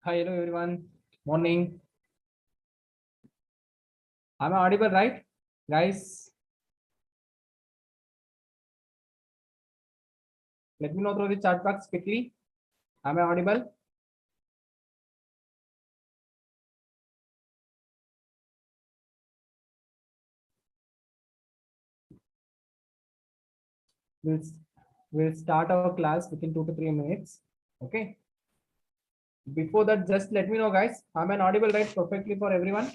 Hi, hello everyone. Morning. Am I audible, right? Guys, let me know through the chat box quickly. Am I audible? We'll, we'll start our class within 2 to 3 minutes. Okay. Before that, just let me know, guys. Am I audible, right? Perfectly for everyone.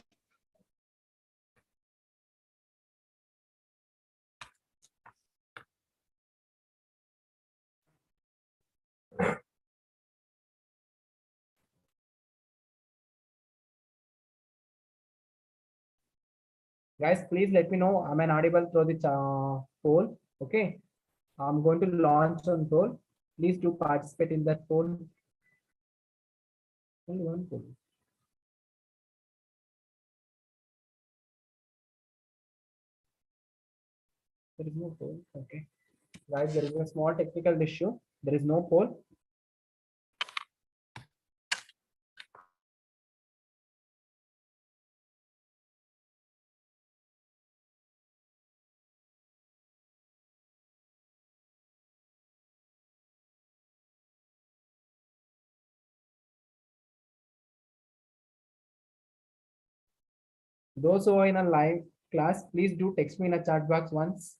Guys, please let me know. Am I audible through the poll? Okay. I'm going to launch on poll. Please do participate in that poll. Only one poll. There is no poll. Okay. Guys, there is a small technical issue. There is no poll. Those who are in a live class, please do text me in a chat box once.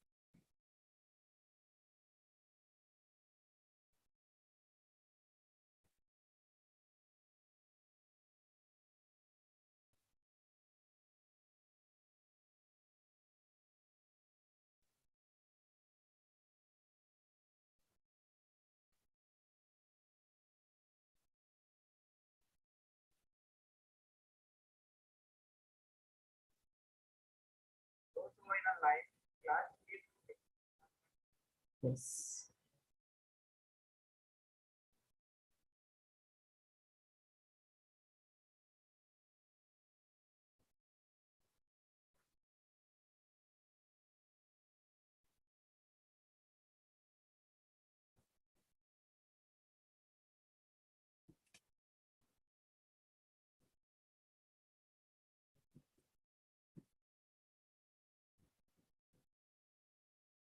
Those who are in a live class, please do text me. Yes.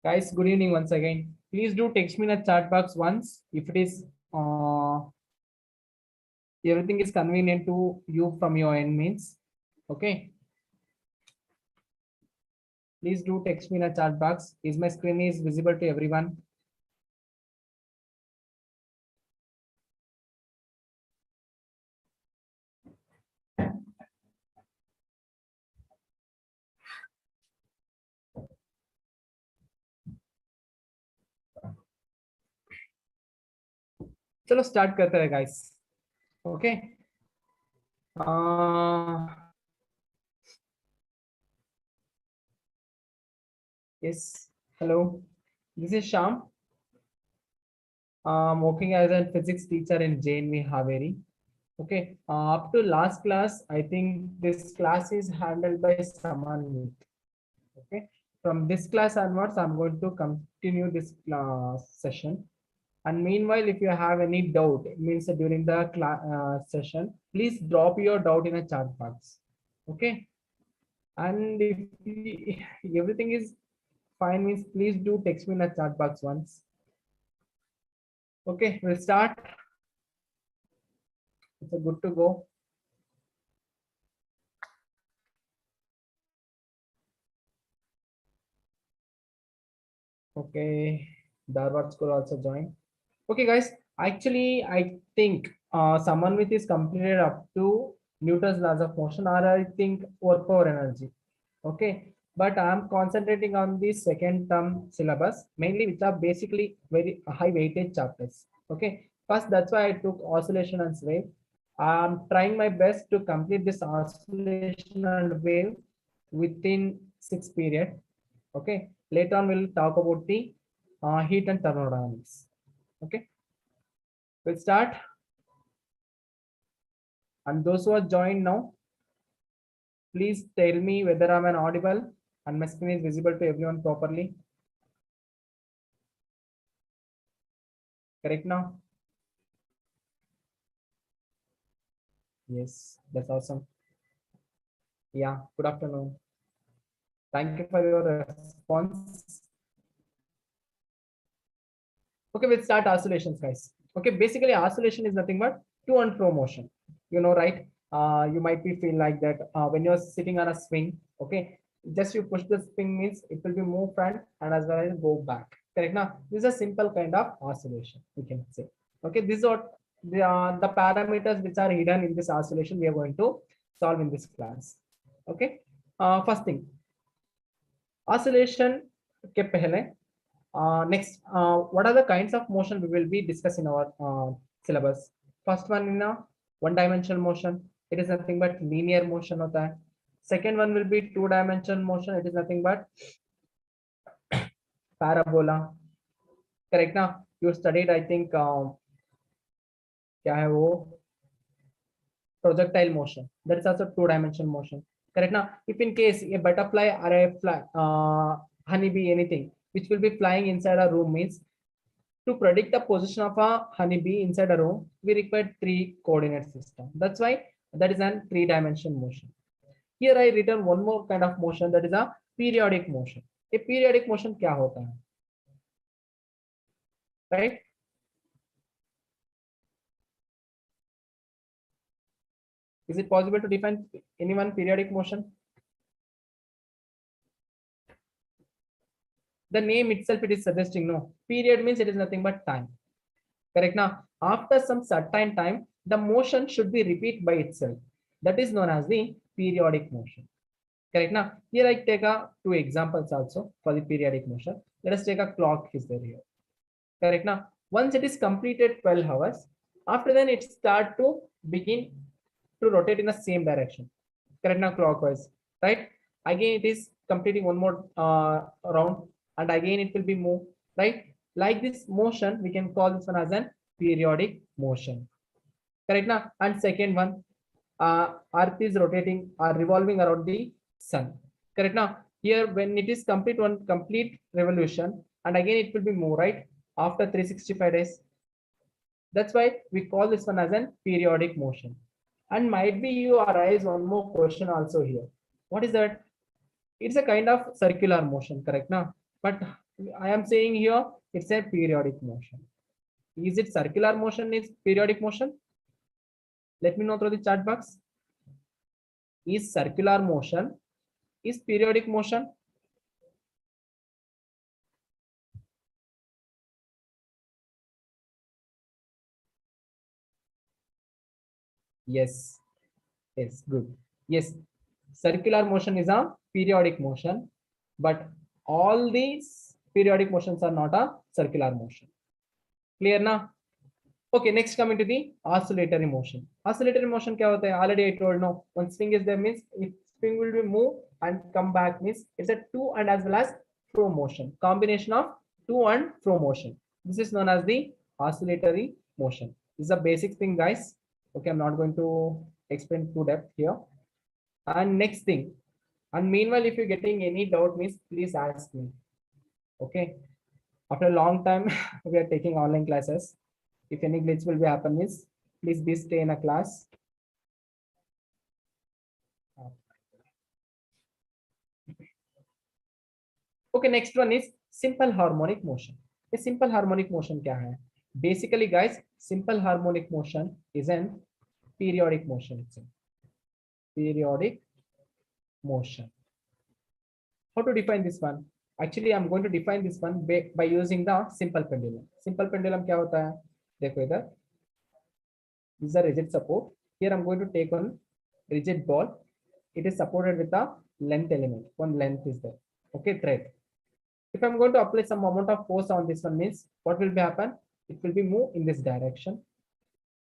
Guys, good evening once again. Please do text me in a chat box once if it is everything is convenient to you from your end means. Okay. Please do text me in a chat box. Is my screen is visible to everyone? चलो start करते हैं guys. Okay. Yes. Hello. This is Sham. I'm working as a physics teacher in JNV Haveri. Okay. Up to last class, I think this class is handled by someone. Okay. From this class onwards, I'm going to continue this session. And meanwhile, if you have any doubt, it means that during the session, please drop your doubt in a chat box. Okay. And if everything is fine, means please do text me in the chat box once. Okay, we'll start. It's a good to go. Okay, Darward school also join. Okay, guys. Actually, I think someone with is completed up to Newton's laws of motion, or I think work power energy. Okay, but I'm concentrating on the second term syllabus mainly, which are basically very high weightage chapters. Okay, first that's why I took oscillation and wave. I'm trying my best to complete this oscillation and wave within 6 period. Okay, later on we'll talk about the heat and thermodynamics. Okay, we'll start. And those who are joined now, please tell me whether I'm an audible and my screen is visible to everyone properly. Correct now? Yes, that's awesome. Yeah, good afternoon. Thank you for your response. Okay, we'll start oscillations, guys. Okay, basically oscillation is nothing but to and fro motion. You know, right? You might be feel like that when you're sitting on a swing. Okay, just you push the spring means it will be move front and as well as go back. Correct? Now, this is a simple kind of oscillation. We can say. Okay, this is what the parameters which are hidden in this oscillation we are going to solve in this class. Okay, first thing, oscillation के पहले next, what are the kinds of motion we will be discussing in our syllabus? First one in a one-dimensional motion, it is nothing but linear motion होता है. Second one will be two-dimensional motion, it is nothing but parabola. Correct ना? You studied, I think, क्या है वो projectile motion. That is also two-dimensional motion. Correct now. If in case a butterfly or a fly, honeybee, anything which will be flying inside a room means to predict the position of a honeybee inside a room, we require three coordinate system. That's why that is an three-dimensional motion. Here I written one more kind of motion, that is a periodic motion. A periodic motion क्या होता है? Right? Is it possible to define any one periodic motion? The name itself it is suggesting no. Period means it is nothing but time. Correct now. After some certain time, the motion should be repeat by itself. That is known as the periodic motion. Correct now. Here I take two examples also for the periodic motion. Let us take a clock is there here. Correct now. Once it is completed 12 hours, after then it start to begin to rotate in the same direction. Correct now, clockwise. Right. Again, it is completing one more round, and again it will be moved. Right. Like this motion, we can call this one as an periodic motion. Correct now. And second one, Earth is rotating or revolving around the sun. Correct now. Here, when it is complete one complete revolution, and again it will be more right after 365 days. That's why we call this one as an periodic motion. And might be you arise one more question also here. What is that? It's a kind of circular motion, correct now? But I am saying here it's a periodic motion. Is it circular motion is periodic motion? Let me know through the chat box. Is circular motion is periodic motion? Yes. Yes, good. Yes, circular motion is a periodic motion, but all these periodic motions are not a circular motion. Clear now? Okay, next coming to the oscillatory motion. Oscillatory motion क्या होता है? Already I told no. One swing is there means if swing will be move and come back means it's a to and as well as fro motion. Combination of to and fro motion. This is known as the oscillatory motion. This is a basic thing, guys. Okay, I'm not going to explain to depth here. And next thing, and meanwhile, if you're getting any doubt, means please ask me. Okay. After a long time, we are taking online classes. If any glitch will be happen, means please be stay in a class. Okay, next one is simple harmonic motion. A simple harmonic motion क्या है? Basically, guys, simple harmonic motion is an periodic motion. It's a periodic motion. How to define this one? Actually, I'm going to define this one by using the simple pendulum. Simple pendulum क्या होता है? देखो इधर. This is a rigid support. Here I'm going to take one rigid ball. It is supported with a length element. One length is there. Okay, thread. If I'm going to apply some amount of force on this one means what will be happen? It will be move in this direction.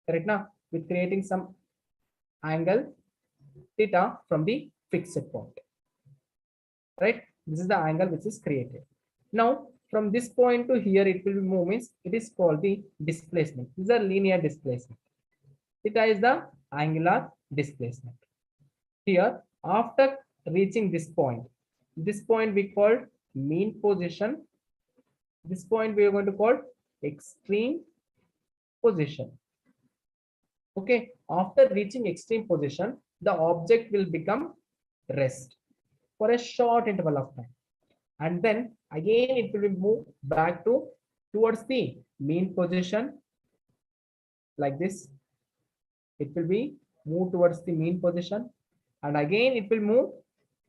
Correct now? With creating some angle theta from the fixed point. Right? This is the angle which is created. Now, from this point to here, it will be movements. It is called the displacement. These are linear displacement. Theta is the angular displacement. Here, after reaching this point we called mean position. This point we are going to call extreme position. Okay. After reaching extreme position, the object will become rest for a short interval of time, and then again it will move back to towards the mean position like this. It will be move towards the mean position, and again it will move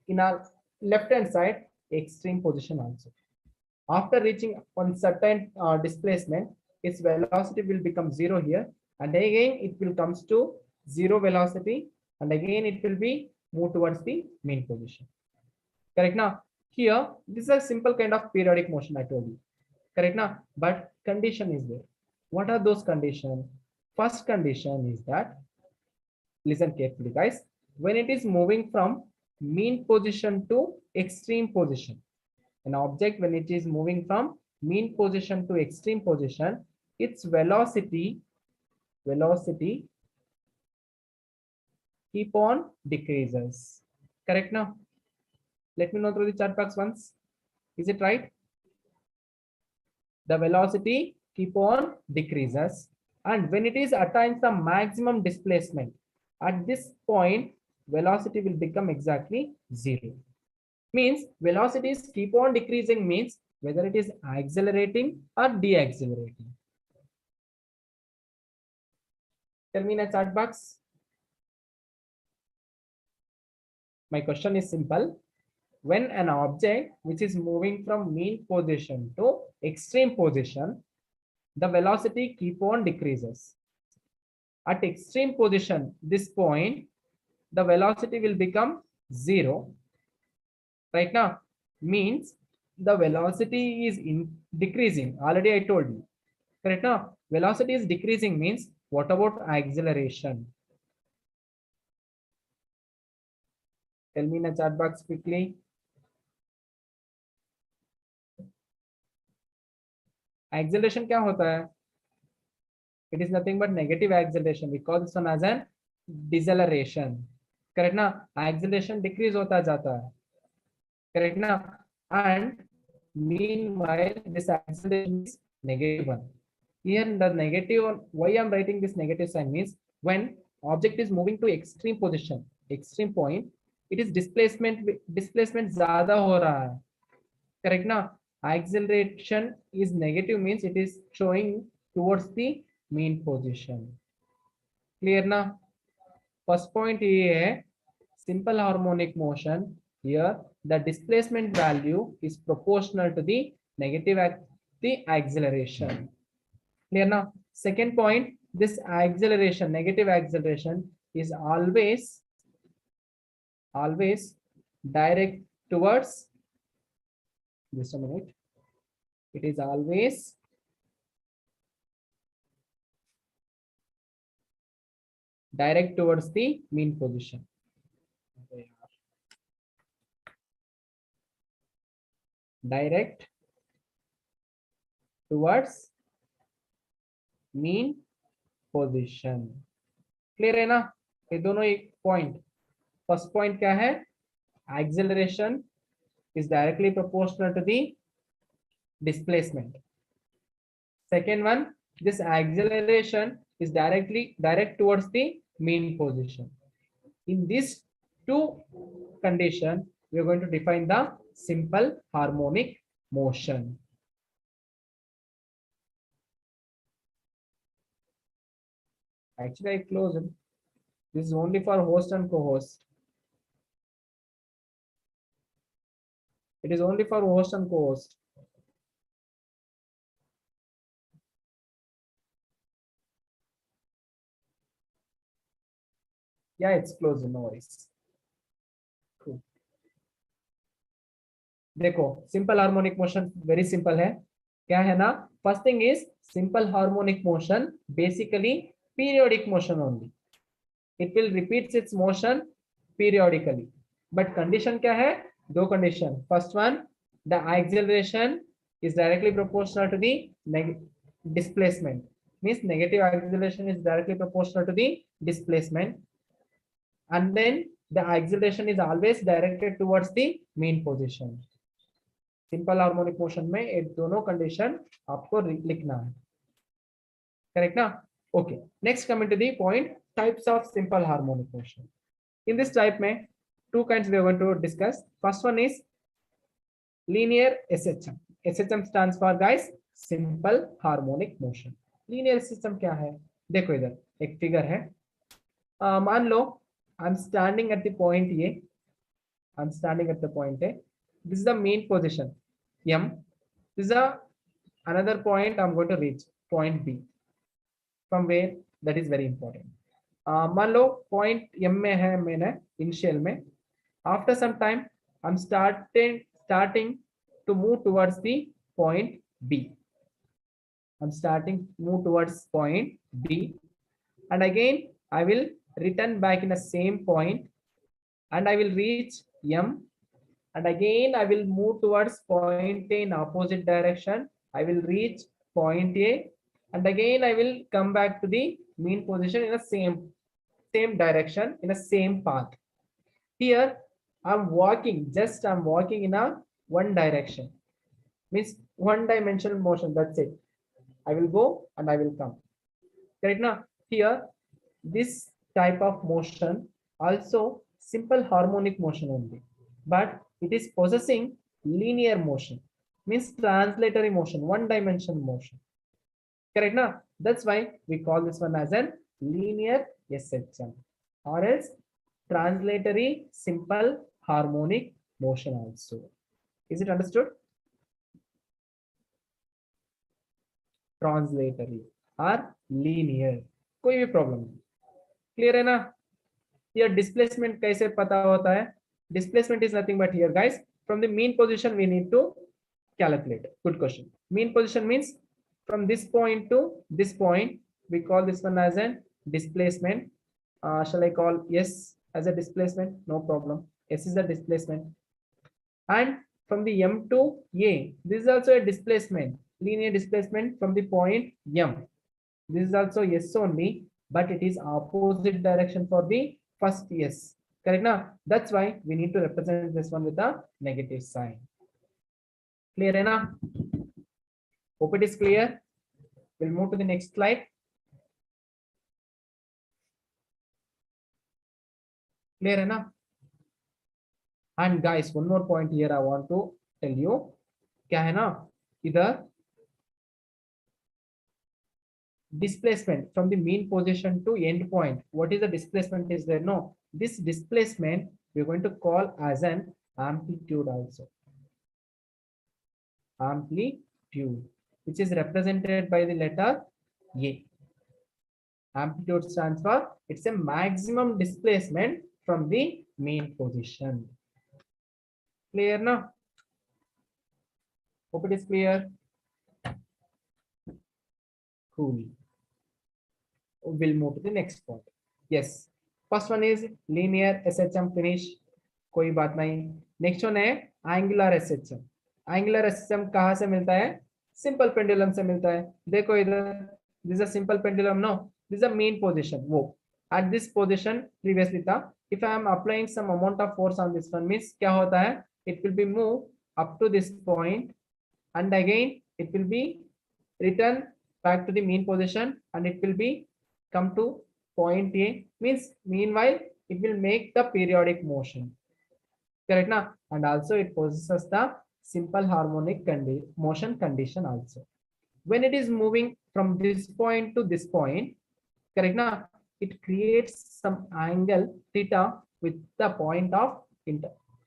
in our left hand side extreme position also. After reaching one certain displacement, its velocity will become zero here, and again it will comes to zero velocity, and again it will be move towards the mean position. Correct now? Here, this is a simple kind of periodic motion I told you. Correct now? But condition is there. What are those conditions? First condition is that, listen carefully, guys. When it is moving from mean position to extreme position, an object when it is moving from mean position to extreme position, its velocity keep on decreases. Correct now? Let me know through the chat box once. Is it right? The velocity keep on decreases, and when it is attains the maximum displacement, at this point velocity will become exactly zero. Means velocities keep on decreasing means whether it is accelerating or deaccelerating. Tell me in a chat box. My question is simple. When an object which is moving from mean position to extreme position, the velocity keep on decreases. At extreme position, this point, the velocity will become zero. Right now, means the velocity is decreasing. Already I told you. Correct now, velocity is decreasing means what about acceleration? Tell me in a chat box quickly. Acceleration क्या होता है? It is nothing but negative acceleration. We call this one as an deceleration. Correct ना? Acceleration decrease होता जाता है. Correct ना? And meanwhile, this acceleration is negative one. Here the negative one, why I'm writing this negative sign means when object is moving to extreme position, extreme point, it is displacement ज़्यादा हो रहा है. Correct ना? Acceleration is negative means it is showing towards the mean position. Clear ना? First point ये है simple harmonic motion. Here the displacement value is proportional to the negative the acceleration. Clear now? Second point, this acceleration, negative acceleration is always direct towards, just a minute, it is always direct towards the mean position. Direct towards mean position. Clear है ना? ये दोनों एक point. First point क्या है? Acceleration is directly proportional to the displacement. Second one, this acceleration is direct towards the mean position. In these two conditions, we are going to define the simple harmonic motion. Actually, I closed it. This is only for host and co-host. It is only for host and co-host. Yeah, it's closed, no worries. Cool. देखो, simple harmonic motion very simple है. क्या है ना? First thing is simple harmonic motion, basically periodic motion only. It will repeat its motion periodically. But condition क्या है? दो condition. First one, the acceleration is directly proportional to the displacement. Means negative acceleration is directly proportional to the displacement. And then the acceleration is always directed towards the mean position. Simple harmonic motion में ये दोनों condition आपको लिखना है. Correct ना? Okay. Next coming to the point. types of simple harmonic motion. In this type, mein, two kinds we are going to discuss. First one is linear SHM. SHM stands for guys simple harmonic motion. Linear SHM क्या है? देखो इधर एक figure है. मान लो I'm standing at the point A. I'm standing at the point A. This is the main position M. This is another point I'm going to reach point B. From where? That is very important. मान लो point M में है मैंने initial में. After some time, I'm starting to move towards the point B. I'm starting to move towards point B, and again I will return back in the same point, and I will reach M, and again I will move towards point A in opposite direction. I will reach point A, and again I will come back to the mean position in the same direction in the same path. Here I'm walking in a one direction, means one dimensional motion. That's it. I will go and I will come. Correct now? Here, this type of motion also simple harmonic motion only, but it is possessing linear motion, means translatory motion, one dimensional motion. Correct now? That's why we call this one as an linear SHM, or else translatory simple harmonic motion also. Is it understood? Translatory or linear, कोई भी problem नहीं. Clear है ना? Here displacement कैसे पता होता है? Displacement is nothing but here guys, from the mean position we need to calculate. Good question. Mean position means from this point to this point. We call this one as a displacement. Shall I call S as a displacement? No problem. S is the displacement. And from the M to A, this is also a displacement, linear displacement from the point M. This is also S only, but it is opposite direction for the first S. Correct now? That's why we need to represent this one with a negative sign. Clear enough? Hope it is clear. We'll move to the next slide. Clear enough? And guys, one more point here I want to tell you. क्या है ना? इधर displacement from the mean position to end point. What is the displacement is there? No, this displacement we're going to call as an amplitude also. Amplitude, which is represented by the letter A. Amplitude stands for it's a maximum displacement from the mean position. Clear now? Hope it is clear. Cool. We'll move to the next point. Yes, first one is linear SHM finish. कोई बात नहीं. Next one है angular SHM. Angular SHM कहाँ से मिलता है? Simple pendulum से मिलता है. देखो इधर, this is a simple pendulum. No, this is a mean position. वो at this position previously था. If I am applying some amount of force on this one, means क्या होता है? It will be moved up to this point, and again it will be returned back to the mean position, and it will be come to point A, means meanwhile it will make the periodic motion. Correct now? And also it possesses the simple harmonic motion condition also. When it is moving from this point to this point, correct now, it creates some angle theta with the point of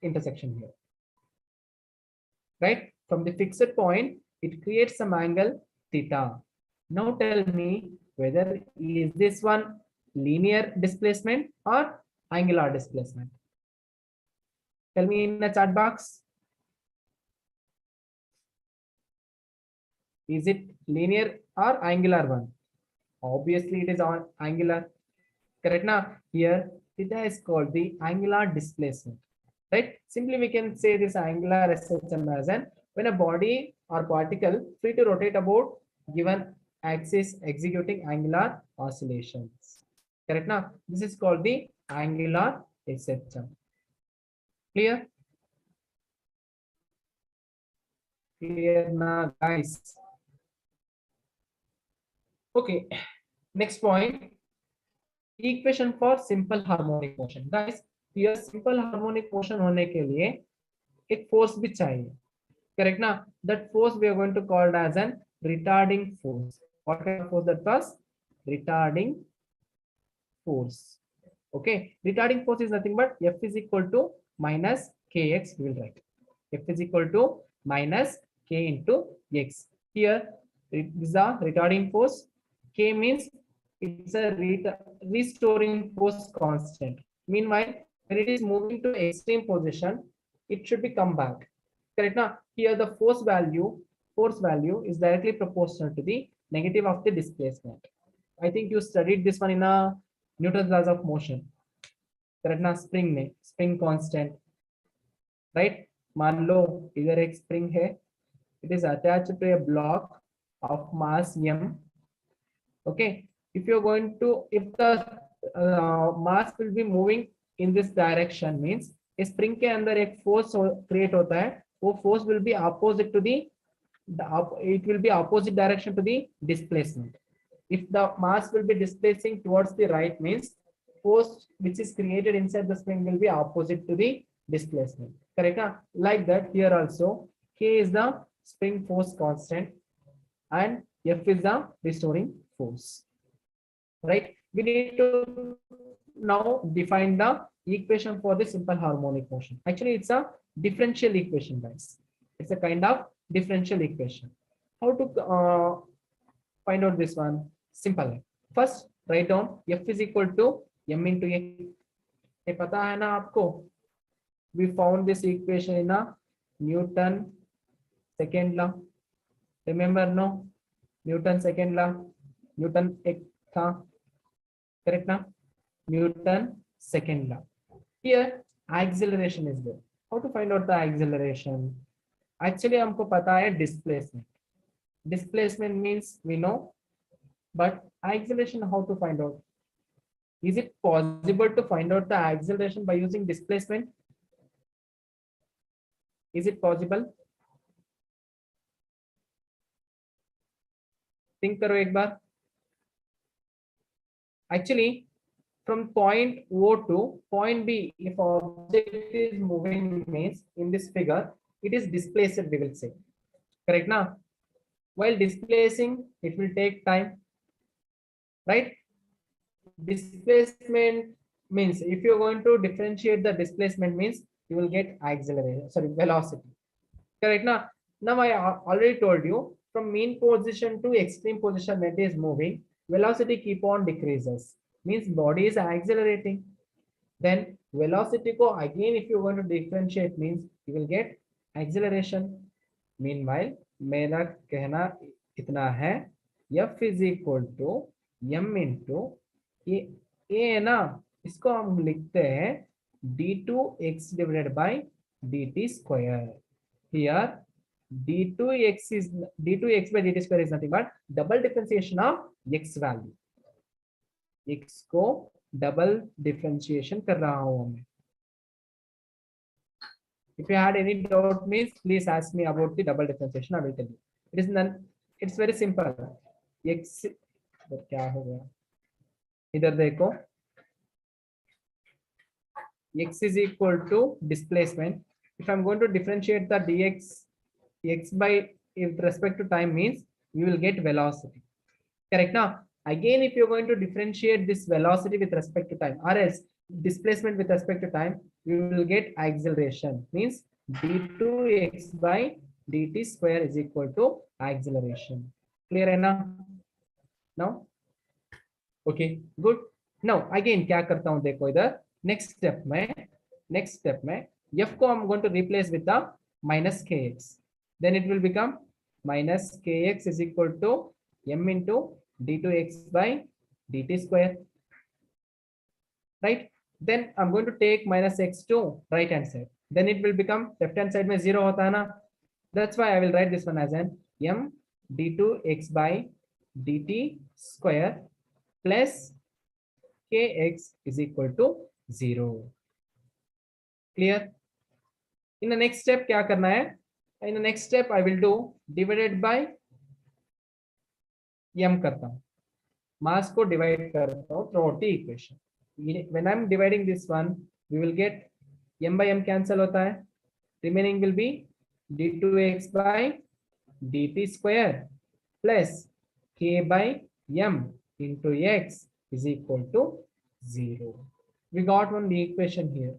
intersection here. Right? From the fixed point, it creates some angle theta. Now tell me whether is this one linear displacement or angular displacement. Tell me in the chat box. Is it linear or angular one? Obviously it is on angular. Correct now? Here theta is called the angular displacement. Right? Simply we can say this angular SHM as an when a body or particle free to rotate about given axis executing angular oscillations. Correct now? This is called the angular SHM. Clear? Clear now, guys? Okay. Next point. Equation for simple harmonic motion guys, ये simple harmonic motion होने के लिए एक force भी चाहिए, correct ना? That force we are going to called as an retarding force. What kind of force that was? Retarding force. Okay, retarding force is nothing but F is equal to minus kx. We will write F is equal to minus k into x. Here it is a retarding force. K means it's a restoring force constant. Meanwhile, when it is moving to extreme position, it should be come back, correct now? Here the force value is directly proportional to the negative of the displacement. I think you studied this one in a Newton's laws of motion, correct ना? Spring में spring constant, right? मान लो इधर एक spring है, it is attached to a block of mass m. Okay, if you're going to, if the mass will be moving in this direction, means spring के अंदर एक force create होता है, वो force will be opposite to the it will be opposite direction to the displacement. If the mass will be displacing towards the right, means force which is created inside the spring will be opposite to the displacement, correct? Like that here also, k is the spring force constant and F is the restoring force, right? We need to now define the equation for the simple harmonic motion. Actually it's a differential equation guys, it's a kind of differential equation. How to find out this one? Simple. First write down F is equal to m into a. ये पता है ना आपको? We found this equation in a Newton second law. Remember no? Newton second law. Newton एक था, correct ना? Newton second law. Here acceleration is there. How to find out the acceleration? Actually हमको पता है displacement. Displacement means we know, but acceleration how to find out? Is it possible to find out the acceleration by using displacement? Is it possible? Think करो एक बार. Actually from point O to point B, if object is moving, means in this figure it is displaced, we will say, correct now? While displacing it will take time, right? Displacement means if you're going to differentiate the displacement, means you will get acceleration, sorry, velocity, correct now? Now I already told you, from mean position to extreme position when it is moving, velocity keep on decreases, means body is accelerating. Then velocity को again if you're going to differentiate, means you will get acceleration. Meanwhile मेरा कहना इतना है, F is equal to m into ये है ना, इसको हम लिखते हैं d2x divided by dt square. Here d2x by dt square is nothing but double differentiation of x value. x को डबल डिफरेंशिएशन कर रहा हूं मैं. If you had any doubt, means please ask me about the double differentiation. I will tell you. It is none. It's very simple. x क्या हो गया? इधर देखो. X is equal to displacement. If I'm going to differentiate the dx x by with respect to time, means you will get velocity. Correct now? Again, if you're going to differentiate this velocity with respect to time, or else displacement with respect to time, you will get acceleration. Means d2x by dt square is equal to acceleration. Clear enough? Now, okay, good. Now again क्या करता हूँ देखो इधर next step में f को I'm going to replace with the minus kx. Then it will become minus kx is equal to m into d2x by dt square, right? Then I'm going to take minus x to right hand side. Then it will become left hand side में 0 होता है ना. That's why I will write this one as an m d2x by dt square plus kx is equal to 0. Clear? In the next step क्या करना है? In the next step I will do divided by m करता हूँ. मास को divide करता हूँ throughout the equation. When I am dividing this one we will get m by m cancel होता है. Remaining will be d2x by dt square plus k by m into x is equal to 0. We got one equation here.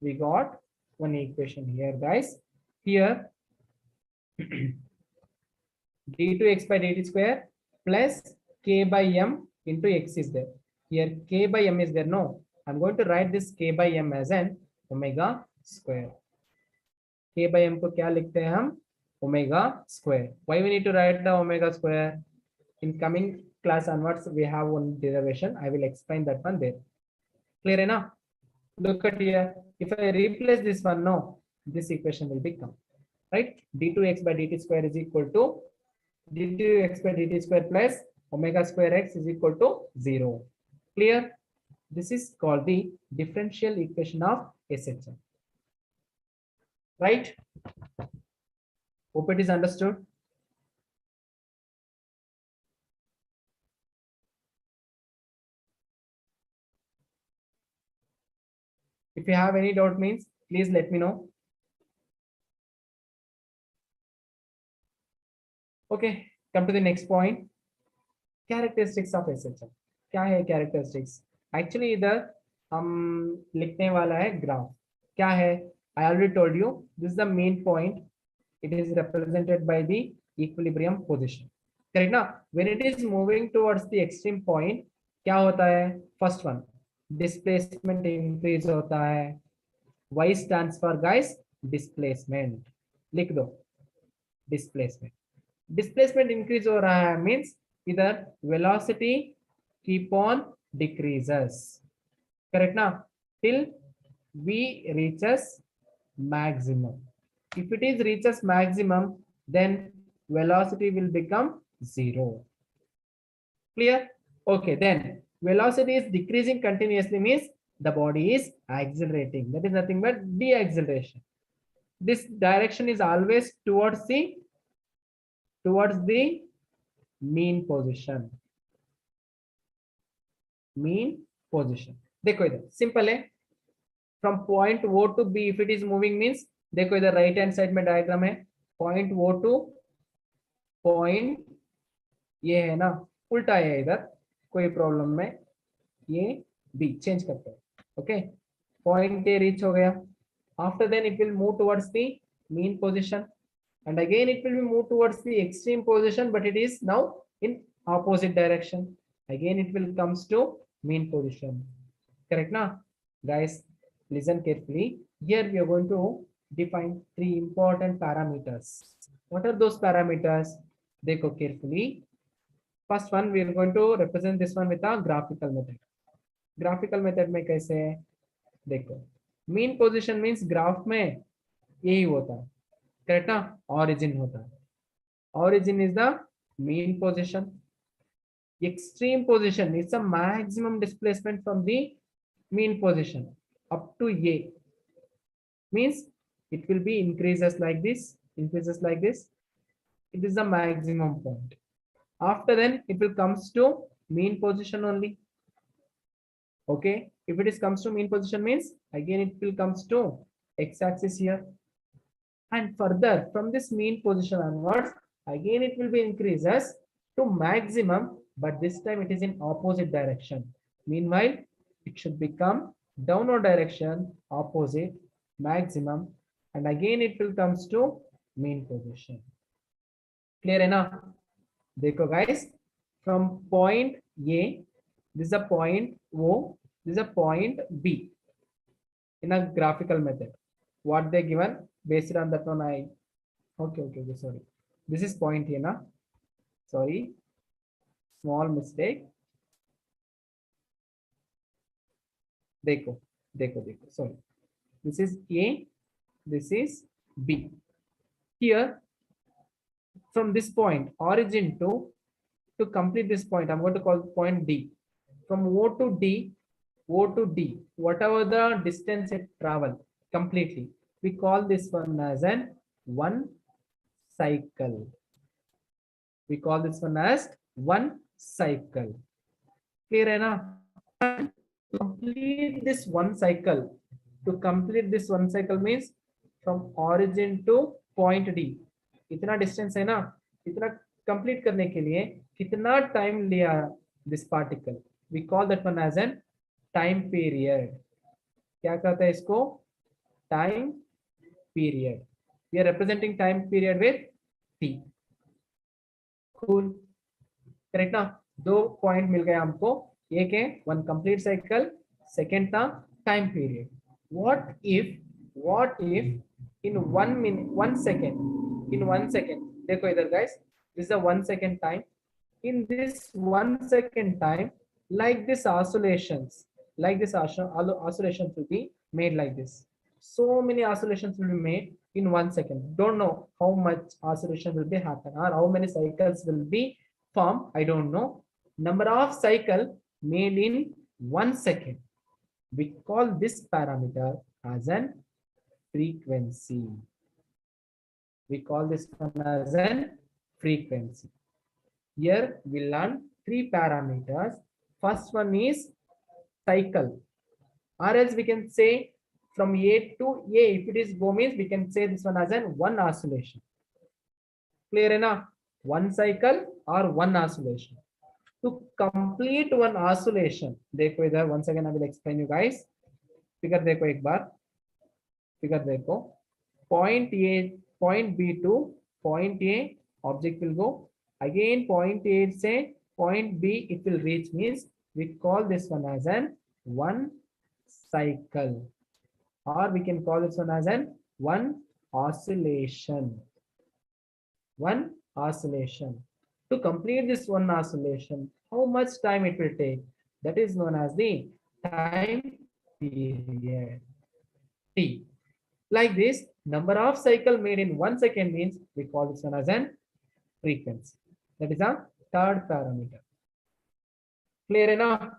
We got one equation here, guys. Here d2x by dt square plus k by m into x is there. Here k by m is there. No, I'm going to write this k by m as an omega square. K by m को क्या लिखते हैं हम? Omega square. Why we need to write the omega square? In coming class onwards, we have one derivation. I will explain that one there. Clear enough? Look at here. If I replace this one, no, this equation will become right. d2x by dt square is equal to d2x by dt square plus omega square x is equal to 0. Clear? This is called the differential equation of SHM. Right? Hope it is understood. If you have any doubt means please let me know. Okay, come to the next point. Characteristics of SHM. क्या है characteristics? Actually इधर हम लिखने वाला है graph. क्या है? I already told you. This is the main point. It is represented by the equilibrium position. Correct ना? When it is moving towards the extreme point, क्या होता है? First one, displacement increase होता है. Y stands for guys displacement. लिख दो displacement. Displacement increase हो रहा है means इधर velocity keep on decreases. Correct ना? Till v reaches maximum. If it is reaches maximum, then velocity will become 0. Clear? Okay, then velocity is decreasing continuously means the body is accelerating. That is nothing but deacceleration. This direction is always towards the mean position. Mean position. देखो इधर simple है. From point O to B, if it is moving means देखो इधर right hand side में diagram है. Point O to point ये है ना, उल्टा है इधर, कोई प्रॉब्लम में ये B चेंज करते हैं. ओके, पॉइंट ए रीच हो गया. After then it will move towards the mean position and again it will be move towards the extreme position, but it is now in opposite direction. Again it will comes to mean position. Correct now, guys? Listen carefully. Here we are going to define 3 important parameters. What are those parameters? Dekho carefully. First one, we are going to represent this one with a graphical method. Graphical method में कैसे है? देखो, mean position means graph में यही होता है. Correct ना? Origin होता है. Origin is the mean position. Extreme position is a maximum displacement from the mean position up to A. Means it will be increases like this, increases like this. It is the maximum point. After then it will comes to mean position only. Okay, if it is comes to mean position means again it will comes to x-axis here. And further from this mean position onwards, again it will be increases to maximum, but this time it is in opposite direction. Meanwhile, it should become downward direction, opposite, maximum, and again it will comes to mean position. Clear enough? Dekho guys, from point A, this is a point O, this is a point B in a graphical method. What they given? Based on that one, okay, sorry, this is point here na, sorry, small mistake. देखो, sorry, this is A, this is B. Here from this point origin to complete this point, I'm going to call point D. From O to D, whatever the distance it travel completely, we call this one as an one cycle. We call this one as one cycle. Clear है ना? Complete this one cycle. To complete this one cycle means from origin to point D. इतना distance है ना, इतना complete करने के लिए कितना time लिया this particle? We call that one as an time period. क्या कहते हैं इसको? Time period. We are representing time period with T. Cool. Correct ना? दो पॉइंट मिल गए हमको, एक है वन कंप्लीट साइकिल, सेकेंड था time period. What if in 1 minute 1 second, in 1 second, देखो इधर guys, this is a 1 second time. In this 1 second time, like this oscillations, oscillations will be made like this. So many oscillations will be made in 1 second. Don't know how much oscillation will be happen or how many cycles will be formed. I don't know. Number of cycle made in 1 second. We call this parameter as an frequency. We call this one as an frequency. Here we learn three parameters. First one is cycle, or else we can say from A to A. If it is go means we can say this one as an one oscillation. Clear enough? One cycle or one oscillation. To complete one oscillation, देखो इधर, once again I will explain you guys. Figure देखो एक बार, figure देखो, point A, point B to point A, object will go again point A से point B it will reach, means we call this one as an one cycle, or we can call this one as an one oscillation. One oscillation. To complete this one oscillation, how much time it will take? That is known as the time period, T. Like this, number of cycle made in 1 second means we call this one as an frequency. That is a third parameter. Clear enough?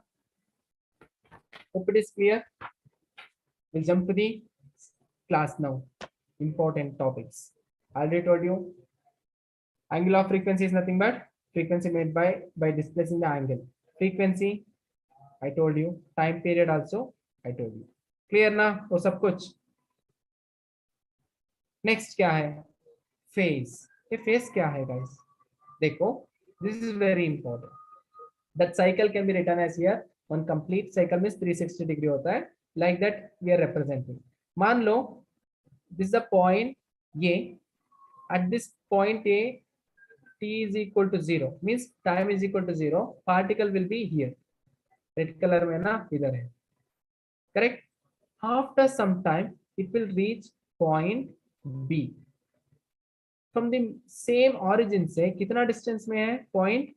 Hope it is clear. We'll jump to the class now. Important topics. I already told you, angle of frequency is nothing but frequency made by displacing the angle. Frequency, I told you. Time period also, I told you. Clear ना वो सब कुछ? Next क्या है? Phase. ये phase क्या है guys? देखो, this is very important. That cycle can be written as here. One complete cycle means 360 degree होता है. Like that we are representing. मान लो this is a point A. At this point A, T is equal to 0. Means time is equal to 0. Particle will be here. Red color में ना इधर है. Correct? After some time, it will reach point B. From the same origin से कितना distance में है point?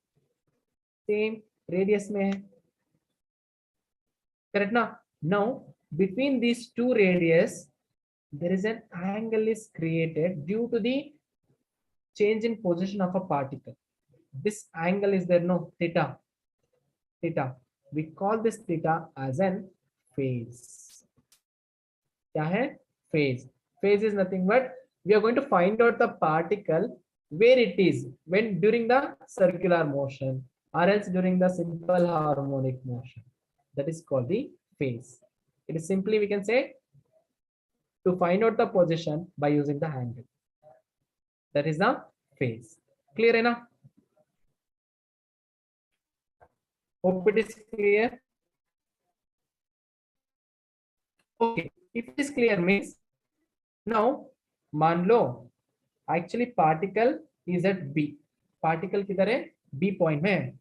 Same radius में है. Correct ना? Now between these two radius there is an angle is created due to the change in position of a particle. This angle is there, no, theta. Theta. We call this theta as an phase. क्या है? Phase. Phase is nothing but we are going to find out the particle where it is when during the circular motion or else during the simple harmonic motion. That is called the phase. It is simply we can say to find out the position by using the angle. That is the phase. Clear enough? Hope it is clear. Okay, if it is clear means now मान लो actually particle is at B. Particle किधर है? B point में है.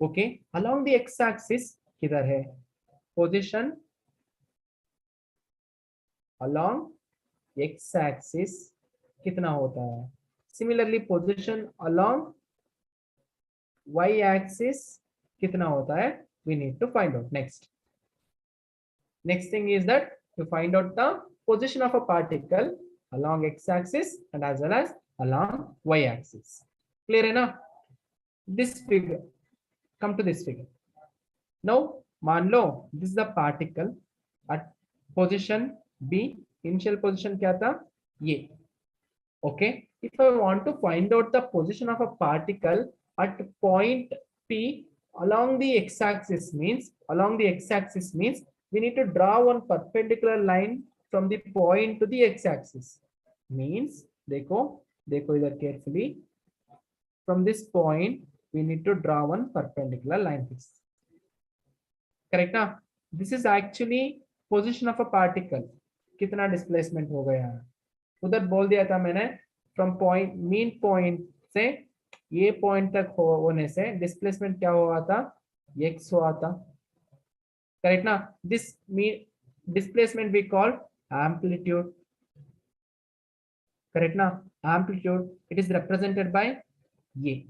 Okay, along the x-axis किधर है? Position along x-axis कितना होता है? Similarly, position along y-axis कितना होता है? We need to find out next. Next thing is that to find out the position of a particle along x-axis and as well as along y-axis. Clear enough? This figure. Come to this figure. Now, मान लो this is the particle at position B. Initial position क्या था? ये. Okay. If I want to find out the position of a particle at point P, along the x-axis means we need to draw one perpendicular line from the point to the x-axis. Means देखो देखो इधर carefully, from this point we need to draw one perpendicular line. Correct ना? This is actually position of a particle. कितना displacement हो गया है उधर बोल दिया था मैंने, from point mean point से ये point तक होने से displacement क्या हुआ था, x हुआ था. Correct ना? This mean displacement we call amplitude. Correct ना? Amplitude, it is represented by ये.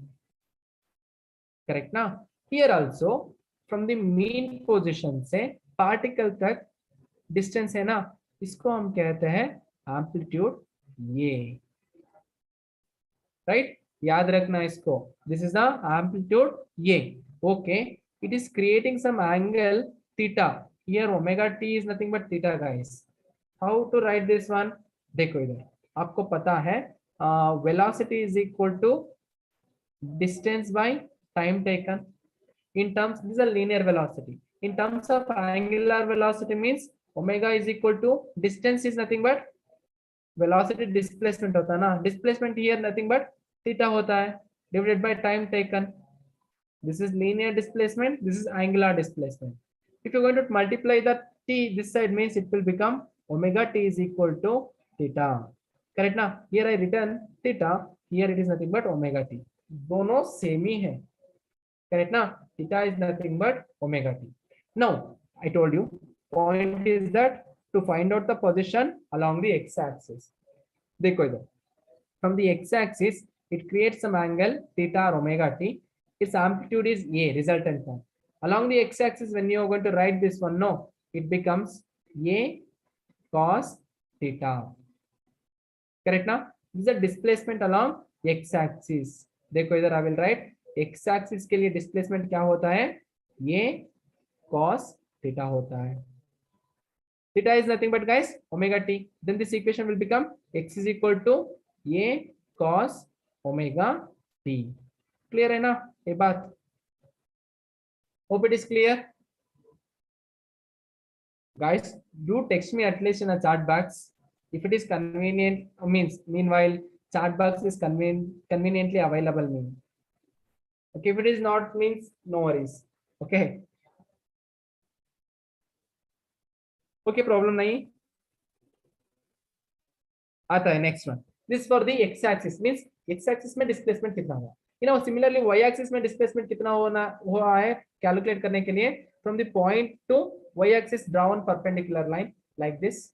Correct ना? Here also from the mean position से particle तक distance है ना, इसको हम कहते हैं amplitude ये. Right? याद रखना इसको. This is the amplitude ये. Okay. It is creating some angle theta. Here omega t is nothing but theta, guys. How to write this one? देखो इधर आपको पता है velocity is equal to distance by time taken. In terms, this is a linear velocity. In terms of angular velocity means omega is equal to distance is nothing but velocity displacement होता है ना. Displacement here nothing but theta होता है divided by time taken. This is linear displacement. This is angular displacement. If you're going to multiply the t this side means it will become omega t is equal to theta. Correct ना? Here I written theta. Here it is nothing but omega t. दोनों same ही है. Correct ना? Theta is nothing but omega t. Now I told you point is that to find out the position along the x-axis. देखो इधर from the x-axis it creates some angle theta or omega t. Its amplitude is a resultant one. Along the x-axis when you are going to write this one, no, it becomes a cos theta. Correct ना? This is a displacement along x-axis. देखो इधर I will write x-axis के लिए displacement क्या होता है, ये cos theta होता है. Theta is nothing but guys omega t. Then this equation will become x is equal to a cos omega t. Clear है ना ये बात? Hope it is clear. Guys, do text me at least in a chat box if it is convenient. Means meanwhile chat box is conveniently available. Mean okay, if it is not means no worries. Okay. Okay, problem नहीं आता है. Next one. This for the x-axis means x-axis में displacement कितना होगा. You know similarly y-axis में displacement कितना होना हुआ है calculate करने के लिए from the point to y-axis draw one perpendicular line like this.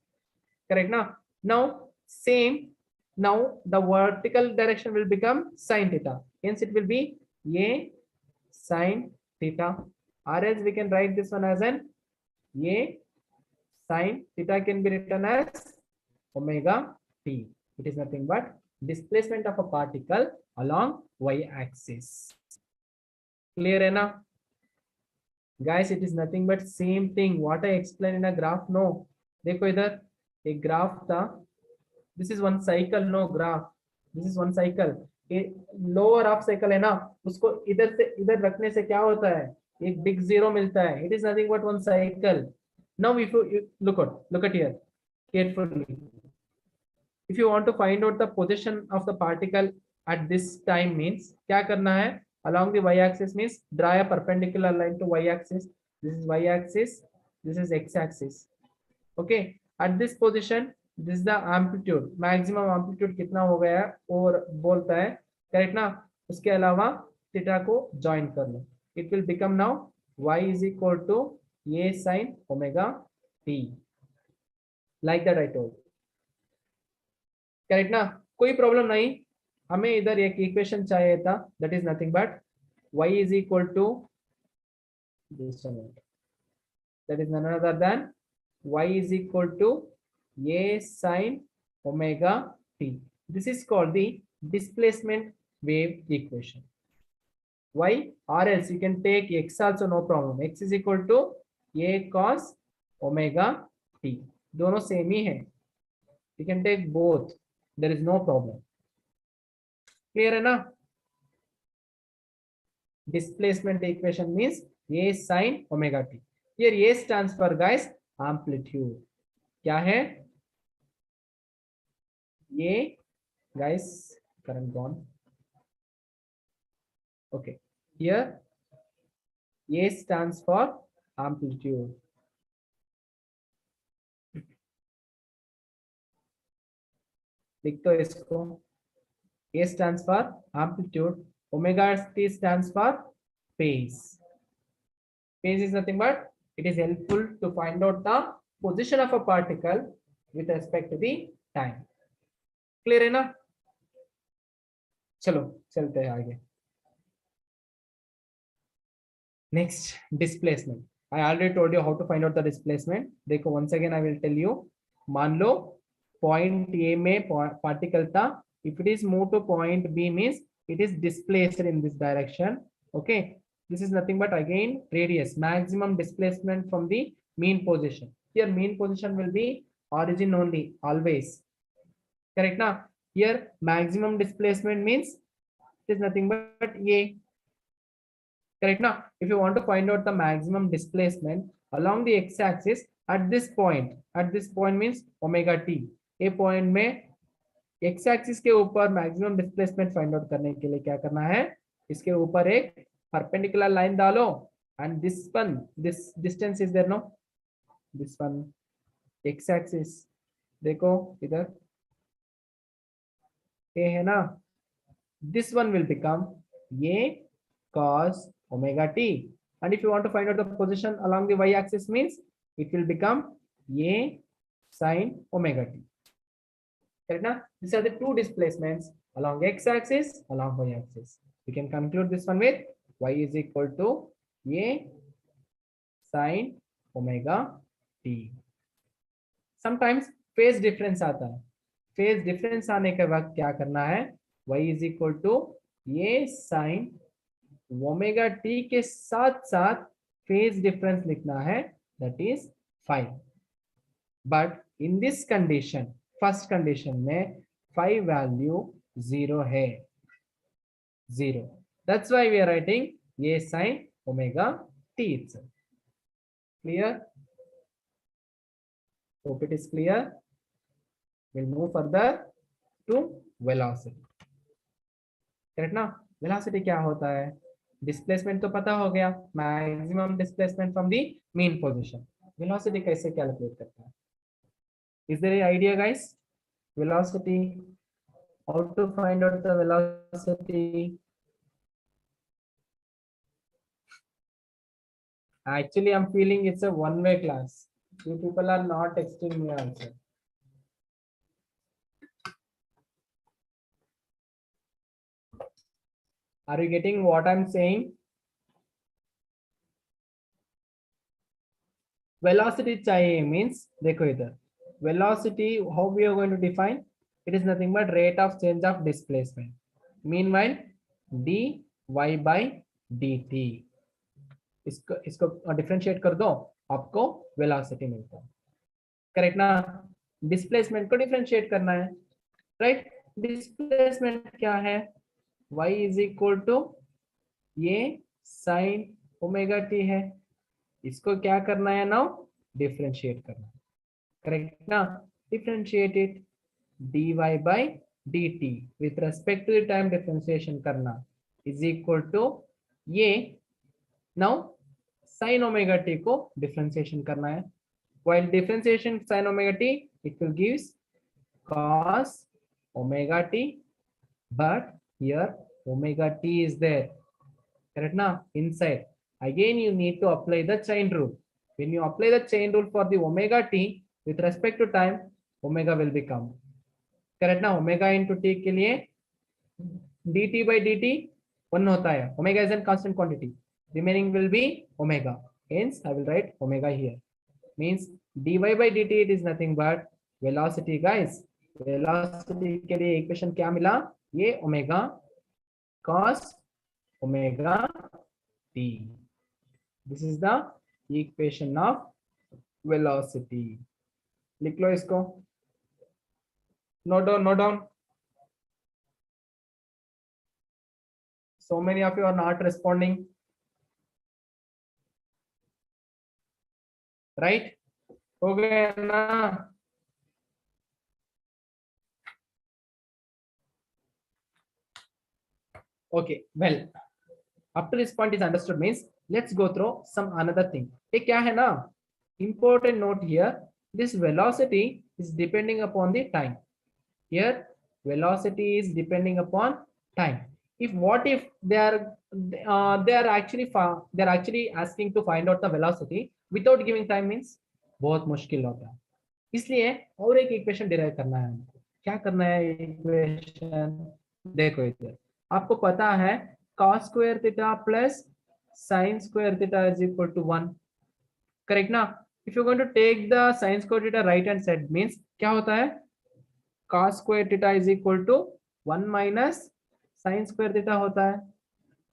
Correct ना? Now same. Now the vertical direction will become sin theta. Hence it will be a sin theta. Or else we can write this one as an a sin theta can be written as omega t. It is nothing but displacement of a particle along y-axis. Clear है ना? Guys, it is nothing but same thing what I explained in a graph. No, देखो इधर एक graph था. This is one cycle. No graph. This is one cycle. Lower half cycle है ना, उसको इधर से इधर रखने से क्या होता है, एक बिग जीरो मिलता है. It is nothing but one cycle. Now if you look at here carefully. If you want to find out the position of the particle at this time means क्या करना है, along the y-axis means draw a perpendicular line to y-axis. This is y-axis, this is x-axis. Okay, at this position this is the amplitude. maximum amplitude कितना हो गया है और बोलता है. करेक्ट ना? उसके अलावा थीटा को ज्वाइन कर लो. It will become now y is equal to a sin omega t. like that I told. Correct ना? कोई प्रॉब्लम नहीं. हमें इधर एक इक्वेशन चाहिए था, that is nothing but y is equal to this one, that is none other than y is equal to a sin omega t. This is called the displacement wave equation. Y or else you can take x also, no problem. X is equal to a cos omega t. दोनों same ही है. You can take both. There is no problem. Clear है ना? Displacement equation means A sin omega t. Here A stands for guys amplitude. क्या है? A guys current gone. Okay. Here A stands for amplitude. लिख दो इसको. A stands for amplitude. Omega t stands for phase. Phase is nothing but it is helpful to find out the position of a particle with respect to the time. Clear है ना? चलो चलते हैं आगे. Next, displacement. I already told you how to find out the displacement. देखो once again I will tell you. मान लो point A में particle था. If it is moved to point B means it is displaced in this direction. Okay. This is nothing but again radius, maximum displacement from the mean position. Here mean position will be origin only, always. Correct now? Here maximum displacement means it is nothing but A. Correct now? If you want to find out the maximum displacement along the x-axis at this point means omega t. A point में x-axis के ऊपर maximum displacement find out करने के लिए क्या करना है? इसके ऊपर एक perpendicular line डालो and this distance is there no? This one x-axis देखो इधर A है ना? This one will become A cos omega t, and if you want to find out the position along the y-axis means it will become A sin omega t. Correct now? These are the two displacements along x-axis, along y-axis. We can conclude this one with y is equal to A sin omega t. Sometimes phase difference आता है. Phase difference आने के वक्त क्या करना है? Y is equal to A sin omega t के साथ साथ फेज डिफरेंस लिखना है, that is 5. But in this condition, first condition में 5 वैल्यू 0 है, 0. That's why we are writing A sine omega t itself. Clear? Hope it is clear. Will move further to velocity. Correct ना? Velocity क्या होता है? Displacement तो पता हो गया, maximum displacement from the mean position. Velocity कैसे कैलकुलेट करता है? Is there any idea guys? Velocity, how to find out the velocity? Actually I am feeling it's a one way class. You people are not texting me also. Are you getting what I'm saying? Velocity चाहिए means देखो इधर velocity, how we are going to define? It is nothing but rate of change of displacement. Meanwhile dy by dt, इसको differentiate कर दो, आपको velocity मिलता है. Correct ना? डिस्प्लेसमेंट को डिफरेंशिएट करना है, राइट? डिस्प्लेसमेंट क्या है? y is equal to ये sin ओमेगा t है. इसको क्या करना है नाउ? डिफरेंशिएट करना है. करेक्ट ना? Differentiate it dy by dt with respect to the time differentiation करना is equal to ये नाउ sin ओमेगा t को डिफरेंशिएशन करना है. While differentiation sin omega t, it will gives cos omega t, but here omega t is there. Correct now? Inside. Again, you need to apply the chain rule. When you apply the chain rule for the omega t with respect to time, omega will become. Correct now? Omega into t के लिए dt by dt 1 होता है. Omega is a constant quantity. Remaining will be omega. Hence, I will write omega here. Means dy by dt it is nothing but velocity guys. Velocity के लिए equation क्या मिला? ये omega cos omega t. This is the equation of velocity. लिख लो इसको. Note down. So many of you are not responding, right? हो गया ना? Okay, well, up to this point is understood means let's go through some another thing. ये क्या है ना? Important note here, this velocity is depending upon the time. Here velocity is depending upon time. If they are actually asking to find out the velocity without giving time means बहुत मुश्किल होता है. इसलिए और एक इक्वेशन डिराइव करना है हमको. क्या करना है इक्वेशन? देखो इधर आपको पता है cos square theta plus sin square theta is equal to 1. Correct ना? If you're going to take the sin square theta right hand side means क्या होता है? Cos square theta is equal to 1 minus sin square theta होता है.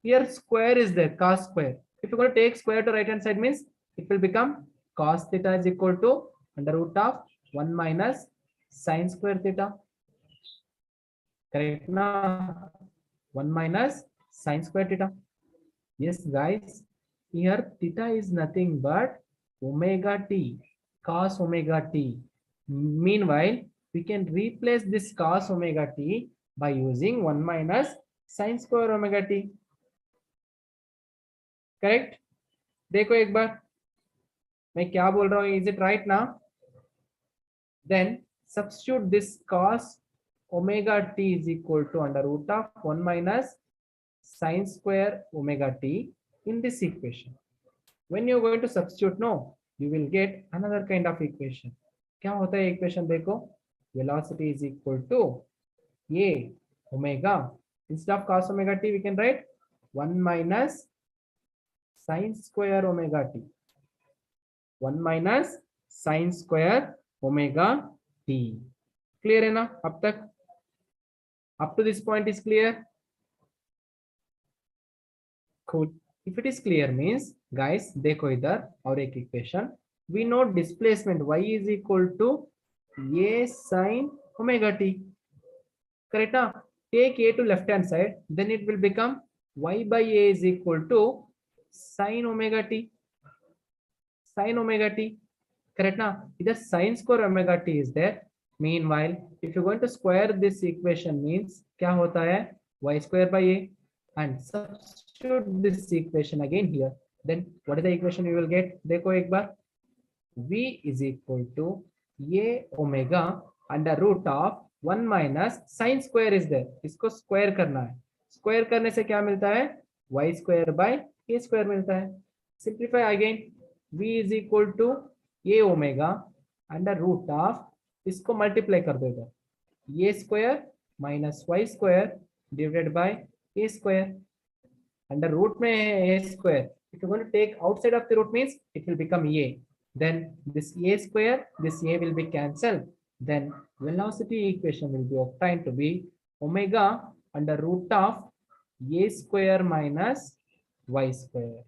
Here square is there, cos square. If you're going to take square to right hand side means it will become cos theta is equal to under root of 1 minus sin square theta. Correct na? 1 minus sin square theta. Yes guys, here theta is nothing but omega t, cos omega t. Meanwhile, we can replace this cos omega t by using 1 minus sin square omega t. Correct? देखो एक बार मैं क्या बोल रहा हूँ. Is it right ना? Then substitute this cos omega t is equal to under root of 1 minus sin square omega t in this equation. When you're going to substitute, no, you will get another kind of equation. क्या होता है equation? देखो, velocity is equal to a omega. Instead of cos omega t, we can write 1 minus sin square omega t. 1 minus sin square omega t. Clear है ना अब तक? Up to this point is clear? Cool. If it is clear means guys देखो इधर और एक equation. We know displacement y is equal to a sin omega t. Correct ना? Take a to left hand side, then it will become y by a is equal to sin omega t. Sin omega t. Correct ना? Either sin square omega t is there. Meanwhile, if you're going to square this equation means क्या होता है? Y square by a, and substitute this equation again here. Then what is the equation you will get? देखो एक बार. V is equal to a omega under root of 1 minus sin square is there. इसको square करना है. Square करने से क्या मिलता है? Y square by a square मिलता है. Simplify again. V is equal to a omega under root of, इसको मल्टीप्लाई कर दो इधर, a square minus y square divided by a square. Under root में है a square. If you're going to take outside of the root means it will become a. Then this a square, this a will be cancelled. Then velocity equation will be obtained to be omega under root of a square minus y square.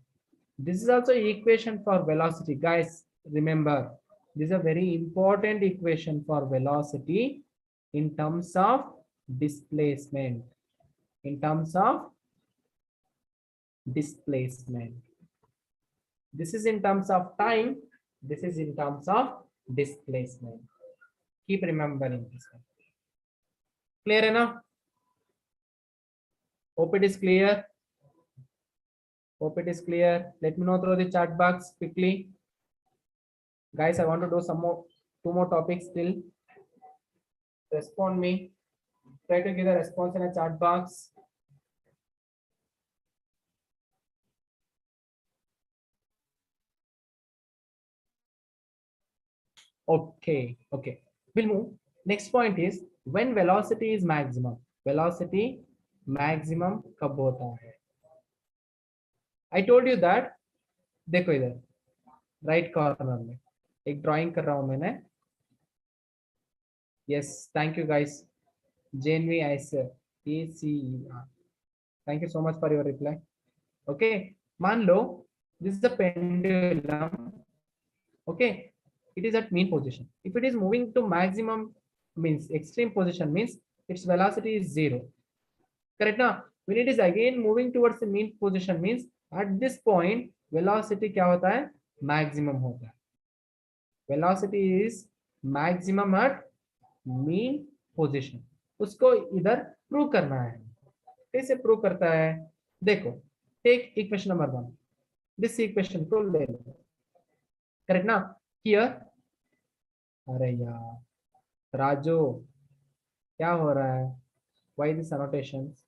This is also equation for velocity, guys. Remember, this is a very important equation for velocity in terms of displacement. In terms of displacement. This is in terms of time. This is in terms of displacement. Keep remembering this one. Clear enough? Hope it is clear. Hope it is clear. Let me know through the chat box quickly. Guys, I want to do two more topics still. Respond me. Try to give a response in a chat box. Okay. We'll move. Next point is when velocity is maximum. Velocity maximum कब होता है? I told you that. देखो इधर right corner में एक drawing कर रहा हूं मैंने. Yes, thank you guys. जेनवी आइसर ACER. Thank you so much for your reply. Okay, मान लो this is the pendulum. Okay, it is at mean position. If it is moving to maximum means extreme position means its velocity is 0. Correct ना? When it is again moving towards the mean position means at this point velocity क्या होता है, maximum होता है. Velocity is maximum at mean position. उसको इधर prove करना है. कैसे प्रूव करता है, देखो take equation number 1, this equation को ले लो, करेक्ट ना. हियर, अरे यार राजू क्या हो रहा है, why this annotations.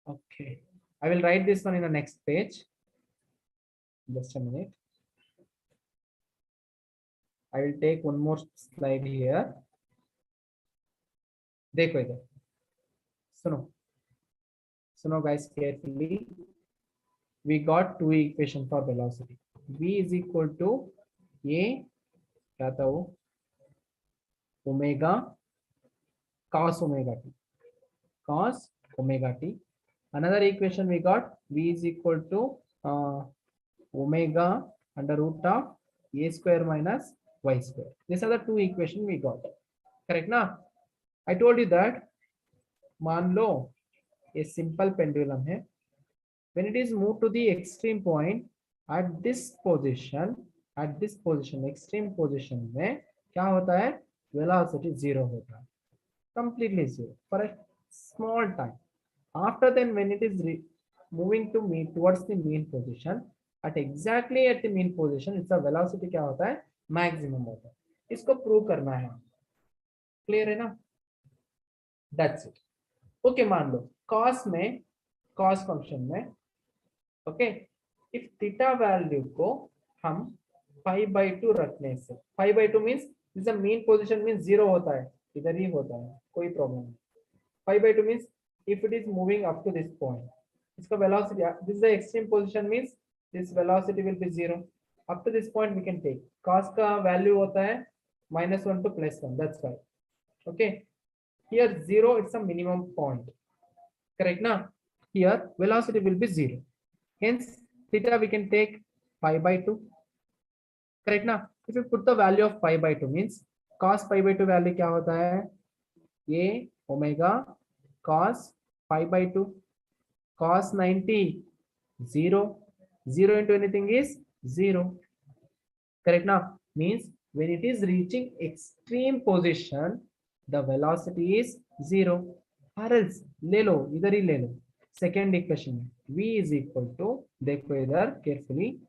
Okay, I will write this one in the next page. Just a minute. I will take one more slide here. देखो इधर, सुनो सुनो guys carefully. We got two equation for velocity. V is equal to a क्या था वो, omega cos omega t, cos omega t. Another equation we got V is equal to omega under root of a square minus y square. These are the two equation we got, correct ना. I told you that मान लो a simple pendulum है, when it is moved to the extreme point at this position, extreme position में क्या होता है, velocity zero होता है, completely zero for a small time. After then when it is moving to mean towards the mean position, at exactly at the mean position its velocity क्या होता है, maximum होता है. इसको प्रूव करना है, क्लियर है ना. That's it. ओके, मान लो cos में, cos फंक्शन में, ओके, इफ थीटा वैल्यू को हम 5/2 रखने से, 5/2 means this mean position means 0 होता है, इधर ही होता है, कोई प्रॉब्लम नहीं. 5/2 means if it is moving up to this point, इसका velocity, this is the extreme position means this velocity will be 0. Up to this point we can take cos का value होता है -1 to +1, that's why. Okay, here 0 it's a minimum point, correct ना. Here velocity will be 0, hence theta we can take 5/2, correct ना. If you put the value of 5/2 means cos 5/2 value क्या होता है, a omega cos 5/2, cos 90 0, 0 into anything is 0, correct now. Means when it is reaching extreme position the velocity is 0, or else ले लो, इधर ही ले लो second equation में v is equal to, देखो इधर carefully,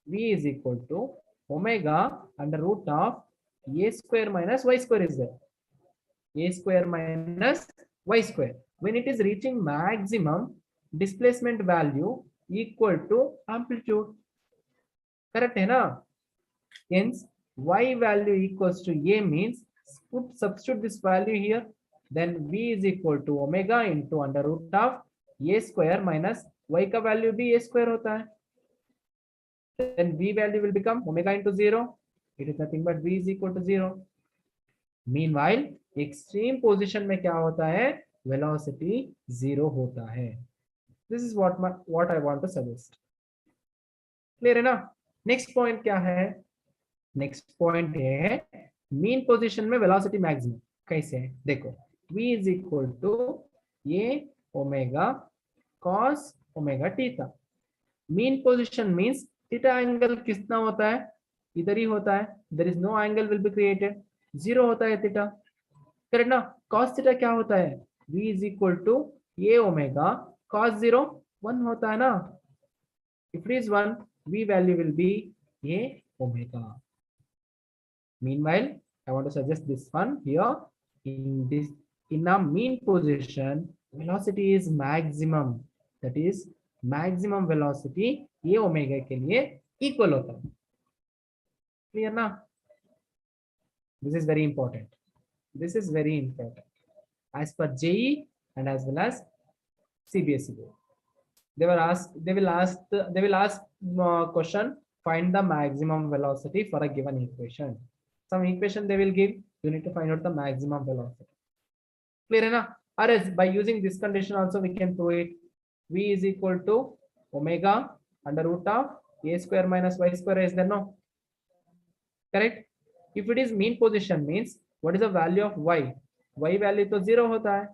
v is equal to omega under root of a square minus y square is there, a square minus y square. When it is reaching maximum, displacement value equal to amplitude, correct है ना. Hence y value equals to a means substitute this value here, then v is equal to omega into under root of a square minus y का value भी a square होता है, then v value will become omega into 0, it is nothing but v is equal to 0. Meanwhile extreme position में क्या होता है, velocity 0 होता है. This is what I want to suggest. Clear है ना. Next point क्या है, next point है mean position में velocity maximum. कैसे है, देखो v is equal to a omega cos omega theta. Mean position means theta angle कितना होता है, इधर ही होता है, there is no angle will be created, 0 होता है theta, करेक्ट ना. cos theta क्या होता है, v is equal to a omega cos 0 1 होता है ना. if it is 1 v value will be a omega. Meanwhile I want to suggest this one here, in a mean position velocity is maximum, that is maximum velocity a omega के लिए equal होता है, clear ना. this is very important, this is very important as per JE and as well as CBSE board. They will ask question, find the maximum velocity for a given equation. Some equation they will give, you need to find out the maximum velocity, clear है ना. or else by using this condition also we can prove it. V is equal to omega under root of a square minus y square, is there no, correct. If it is mean position means what is the value of y? Y value तो 0 होता है.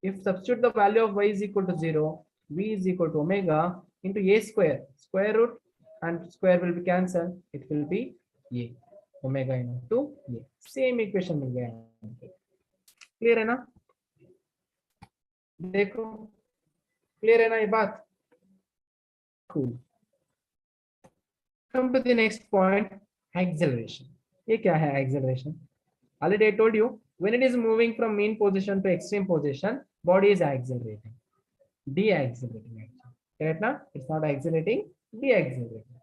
If substitute the value of y is equal to 0, v is equal to omega into a square, square root and square will be cancelled. It will be a omega into a. Same equation मिल गया. Clear है ना? देखो clear है ना ये बात? Cool. Come to the next point, acceleration. ये क्या है acceleration? Already I told you, when it is moving from mean position to extreme position, body is accelerating, deaccelerating actually. Correct ना? It's not accelerating, deaccelerating.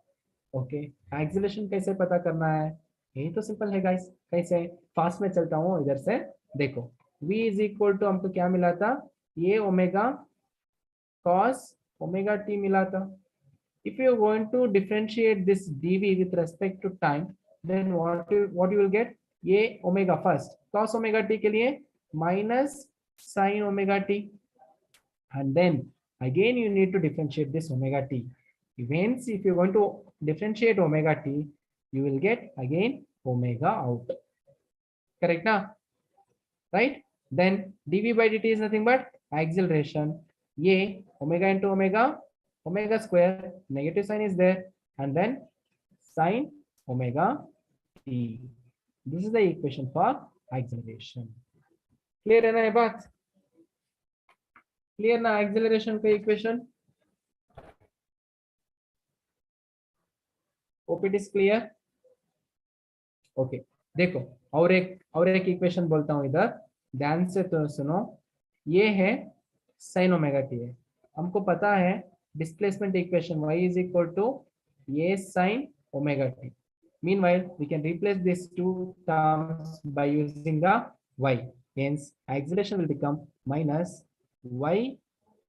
Okay. Acceleration कैसे पता करना है? यही तो सिंपल है guys. कैसे? फास्ट में चलता हूँ इधर से. देखो, v is equal to हमको क्या मिला था? ये ओमेगा cos omega t मिला था. If you are going to differentiate this dv with respect to time, then what you will get? ये omega first, cos omega t के लिए minus sin omega t, and then again you need to differentiate this omega t. Hence, if you're going to differentiate omega t, you will get again omega out. Correct now? Right? Then dv by dt is nothing but acceleration. ये omega into omega, omega square, negative sign is there, and then sine omega t. This is the equation for acceleration. Clear है ना ये बात? Clear ना acceleration का equation? Hope it is clear. Okay. देखो और एक इक्वेशन बोलता हूँ इधर, ध्यान से तो सुनो. ये है sin omega t है. हमको पता है displacement equation y is equal to a sin omega t. Meanwhile, we can replace these two terms by using the y. Hence, acceleration will become minus y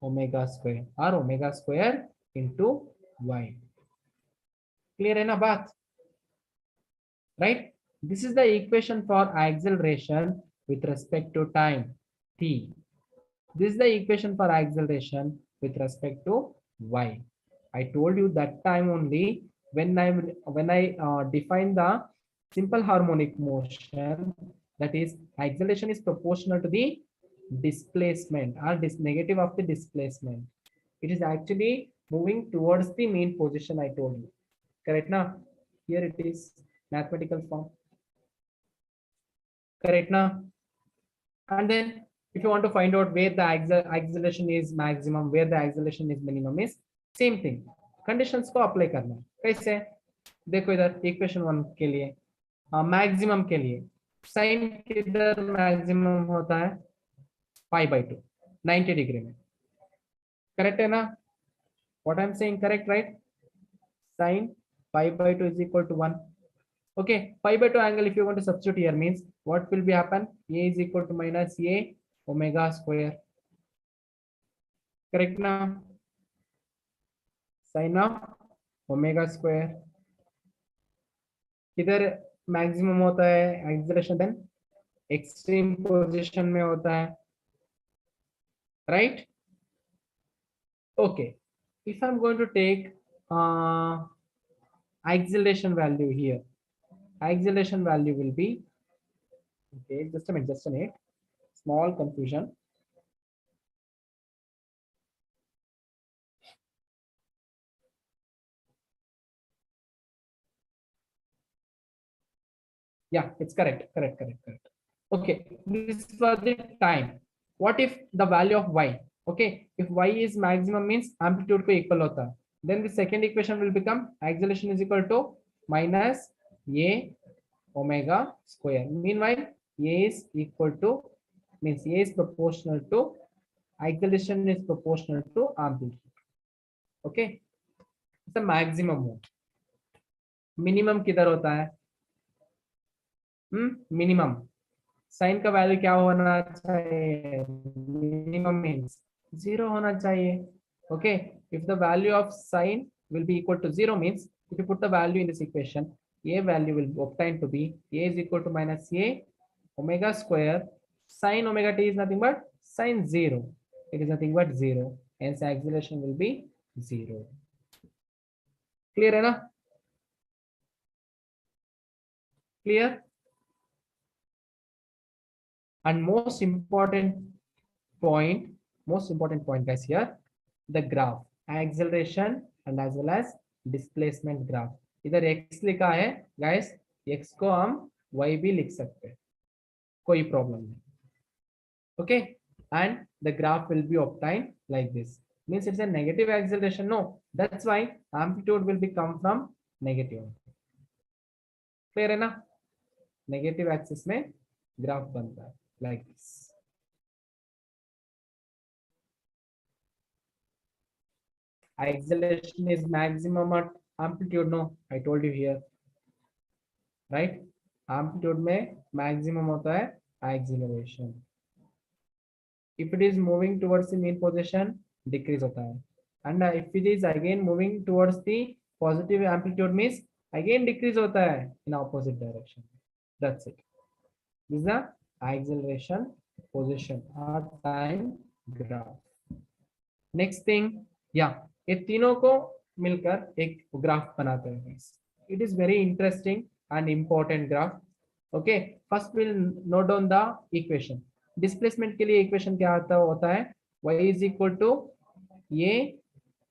omega square or omega square into y. Clear है ना बात? Right? This is the equation for acceleration with respect to time t. This is the equation for acceleration with respect to y. I told you that time only when I define the simple harmonic motion, that is acceleration is proportional to the displacement or negative of the displacement. It is actually moving towards the mean position, I told you. Correct now? Here it is mathematical form. Correct now? And then if you want to find out where the acceleration is maximum, where the acceleration is minimum, is same thing. Conditions को apply करना है. कैसे? देखो इधर equation 1 के लिए maximum के लिए sin किधर maximum होता है? pi by 2, 90 degree में. Correct है ना? What I'm saying correct, right? Sin pi by 2 is equal to 1. Okay, pi by 2 angle, if you want to substitute here, means what will be happen? A is equal to minus a omega square. Correct now? Sin of omega square. किधर maximum होता है acceleration? Then extreme position में होता है, right? Okay, if I'm going to take acceleration value here, acceleration value will be, okay, just a minute, small confusion. Yeah, it's correct. Okay, this is for the time. What if the value of y? Okay, if y is maximum means amplitude को equal होता है, then the second equation will become acceleration is equal to minus a omega square. Meanwhile, a is equal to, means a is proportional to, acceleration is proportional to amplitude. Okay, it's a maximum mode. Minimum किधर होता है? Minimum sign का value क्या होना चाहिए? Minimum means 0 होना चाहिए. Okay, if the value of sine will be equal to 0 means if you put the value in this equation, a value will be obtained to be a is equal to minus a omega square. Sin omega t is nothing but sin 0. It is nothing but 0. Hence acceleration will be 0. Clear है ना? Clear? And point, most important point guys here, the graph, acceleration and as well as displacement graph. इधर x लिखा है guys, x को हम y भी लिख सकते हैं, कोई प्रॉब्लम नहीं. Okay, and the graph will be obtained like this. Means it's a negative acceleration. No, that's why amplitude will be come from negative. Clear है ना? Negative axis में graph बनता है like this. Acceleration is maximum at amplitude. No, I told you here, right? Amplitude में maximum होता है acceleration. If it is moving towards the mean position, decrease होता है. And if it is again moving towards the positive amplitude means again decrease होता है in opposite direction. That's it. This is the acceleration position or time graph. Next thing, yeah, ये तीनों को मिलकर एक graph बनाते हैं. It is very interesting and important graph. Okay, first we'll note down the equation. Displacement के लिए equation क्या होता है? Y is equal to a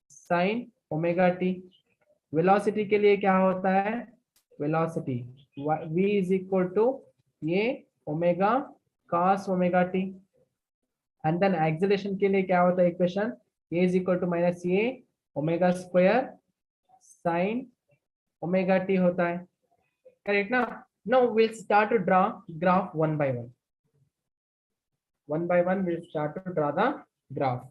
sin omega t. Velocity के लिए क्या होता है? Velocity v is equal to a omega cos omega t. And then acceleration के लिए क्या होता है equation? A is equal to minus a omega square sin omega t होता है. Correct ना? Now we'll start to draw graph one by one. One by one we'll start to draw the graph.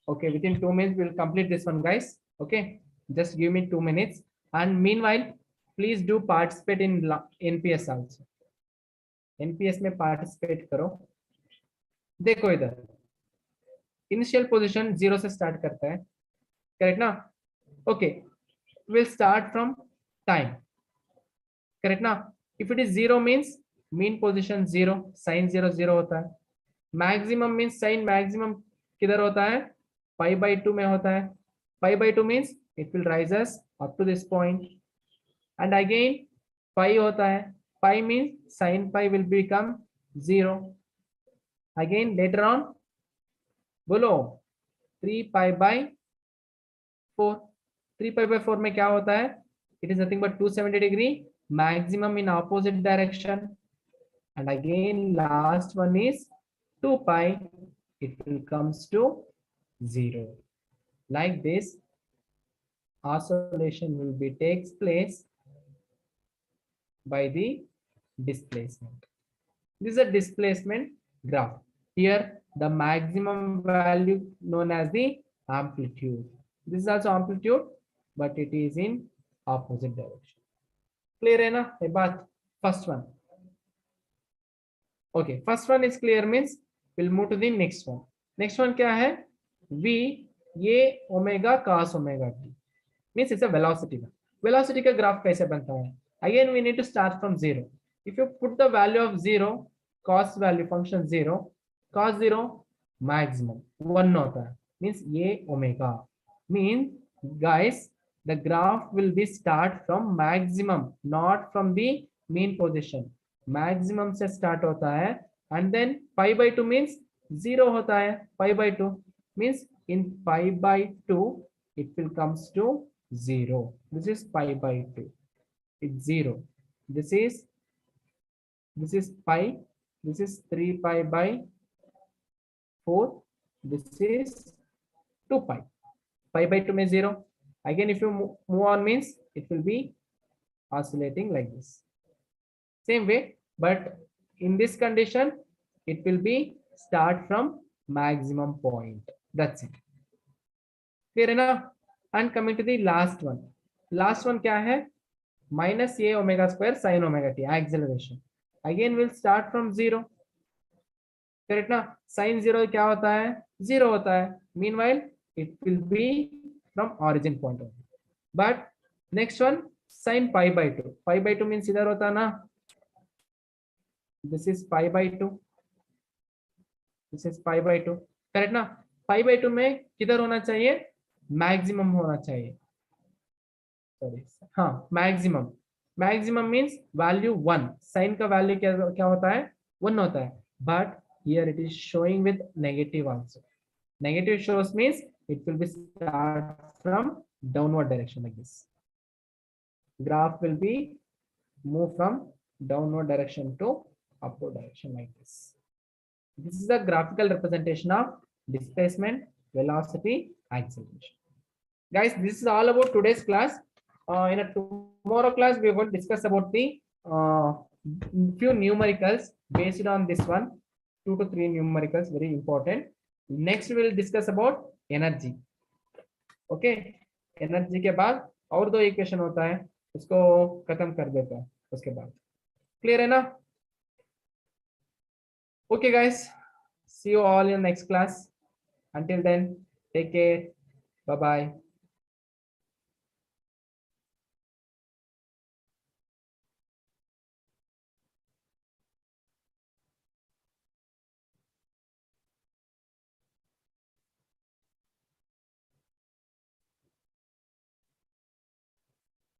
Okay, within 2 minutes we'll complete this one guys. Okay, just give me 2 minutes. And meanwhile, please do participate in NPS also. NPS में participate करो. देखो इधर initial position 0 से start करता है, correct ना? Okay, will start from time, correct ना? If it is 0 means mean position 0, sine 0 0 होता है. मैक्सिमम मींस साइन मैक्सिमम किधर होता है? पाई बाई 2 में होता है. Pi by 2 means it will raises up to this point and again pi होता है. Pi means sine pi will become 0. Again later on बोलो 3 पाई बाई 4. 3 पाई बाई 4 में क्या होता है? It is nothing but 270 degree maximum in opposite direction. And again last one is 2 pi, it will comes to 0. Like this oscillation will be takes place by the displacement. This is a displacement graph. Here the maximum value known as the amplitude. This is also amplitude, but it is in opposite direction. Clear है ना ये बात? First one. Okay, first one is clear means we'll move to the next one. Next one क्या है? V ये omega cos omega t means it's a velocity. Velocity का graph कैसे बनता है? Again we need to start from 0. If you put the value of 0, cos value function 0, cos 0 maximum 1 होता है, means ये omega means guys the graph will be start from maximum, not from the mean position. Maximum से start होता है and then pi by 2 means 0 होता है. Pi by 2 means in pi by 2 it will comes to 0. This is pi by 2, it's 0. This is pi, this is 3 pi by 4, this is 2 pi. Pi by 2 means 0. Again if you move on means it will be oscillating like this. Same way, but in this condition it will be start from maximum point. That's it. Clear enough? And coming to the last one. Last one क्या है? Minus a omega square sin omega t, acceleration. Again we'll start from 0. Correct ना? Sin 0 क्या होता है? 0 होता है. Meanwhile it will be from origin point only. But next one sin pi by 2. Pi by 2 means इधर होता है ना? This is pi by 2. This is pi by 2. Correct ना? pi by 2 में किधर होना चाहिए? मैक्सिमम होना चाहिए. सॉरी, हाँ maximum. Maximum means value 1. Sine का वैल्यू क्या क्या होता है? 1 होता है, but here it is showing with negative also. Negative shows means it will be start from downward direction like this. Graph will be move from downward direction to upward direction like this. This is the graphical representation of displacement, velocity, acceleration. Guys, this is all about today's class. In a tomorrow class, we are going to discuss about the few numericals based on this one. 2 to 3 numericals, very important. Next we will discuss about energy. Okay, energy के बाद और 2 equation होता है, उसको खत्म कर देता है उसके बाद. क्लियर है ना? Okay guys, see you all in next class. Until then, take care. Bye bye.